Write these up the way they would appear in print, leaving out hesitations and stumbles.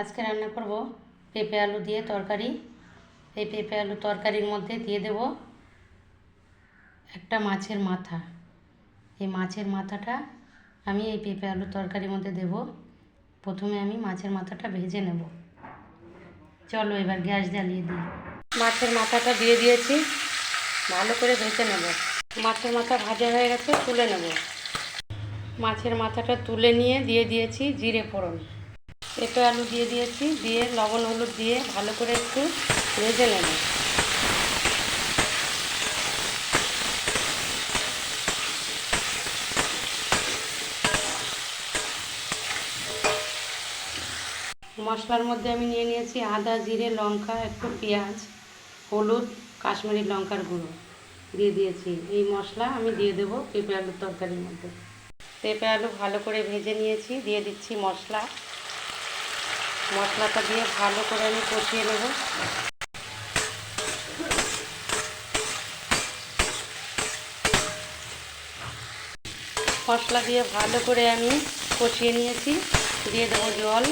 আজকে রান্না করব পেঁপে আলু দিয়ে তরকারি। এই পেঁপে আলু তরকারির মধ্যে দিয়ে দেব একটা মাছের মাথা। এই মাছের মাথাটা আমি এই পেঁপে আলু তরকারির মধ্যে দেব। প্রথমে আমি মাছের মাথাটা ভেজে নেব। চলো এবার গ্যাস জ্বালিয়ে দিই। মাছের মাথাটা দিয়ে দিয়েছি, ভালো করে ভেজে নেব। মাছের মাথা ভাজা হয়ে গেছে, তুলে নেব। মাছের মাথাটা তুলে নিয়ে দিয়ে দিয়েছি জিরে ফোড়ন। পেঁপে আলু দিয়ে দিয়েছি, দিয়ে লবণ হলুদ দিয়ে ভালো করে একটু ভেজে নেব। মশলার মধ্যে আমি নিয়ে নিয়েছি আদা, জিরে, লঙ্কা, একটু পেঁয়াজ, হলুদ, কাশ্মীরি লঙ্কার গুঁড়ো দিয়ে দিয়েছি। এই মশলা আমি দিয়ে দেবো পেঁপে আলুর তরকারির মধ্যে। পেঁপে আলু ভালো করে ভেজে নিয়েছি, দিয়ে দিচ্ছি মশলা। মশলাটা দিয়ে ভালো করে আমি কষিয়ে নেব। মশলা দিয়ে ভালো করে আমি কষিয়ে নিয়েছি, দিয়ে দেবো জল।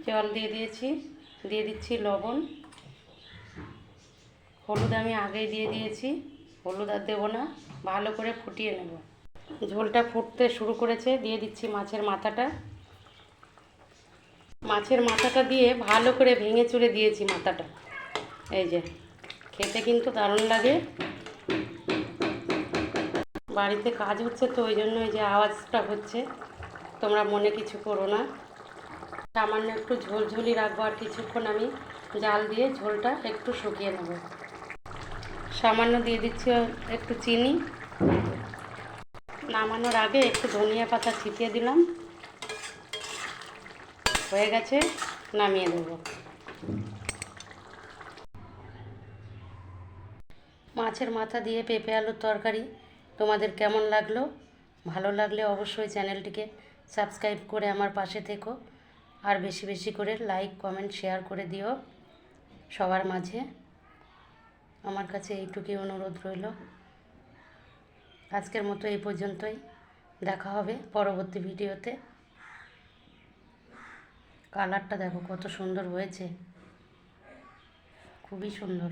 জল দিয়ে দিয়েছি, দিয়ে দিচ্ছি লবণ। হলুদ আমি আগেই দিয়ে দিয়েছি, হলুদ আর দেবো না, ভালো করে ফুটিয়ে নেব। ঝোলটা ফুটতে শুরু করেছে, দিয়ে দিচ্ছি মাছের মাথাটা। মাছের মাথাটা দিয়ে ভালো করে ভেঙে চুরে দিয়েছি মাথাটা। এই যে, খেতে কিন্তু দারুণ লাগে। বাড়িতে কাজ হচ্ছে তো ওই জন্য এই যে আওয়াজটা হচ্ছে, তোমরা মনে কিছু করো না। সামান্য একটু ঝোলঝোলি রাখবো, আর কিছুক্ষণ আমি জাল দিয়ে ঝোলটা একটু শুকিয়ে নেব। সামান্য দিয়ে দিচ্ছি একটু চিনি। নামানোর আগে একটু ধনিয়া পাতা ছিটিয়ে দিলাম। হয়ে গেছে, নামিয়ে দেব। মাছের মাথা দিয়ে পেঁপে আলুর তরকারি তোমাদের কেমন লাগলো? ভালো লাগলে অবশ্যই চ্যানেলটিকে সাবস্ক্রাইব করে আমার পাশে থেকো, আর বেশি বেশি করে লাইক, কমেন্ট, শেয়ার করে দিও সবার মাঝে। আমার কাছে এইটুকুই অনুরোধ রইল। আজকের মতো এই পর্যন্তই, দেখা হবে পরবর্তী ভিডিওতে। কালারটা দেখো কত সুন্দর হয়েছে, খুবই সুন্দর।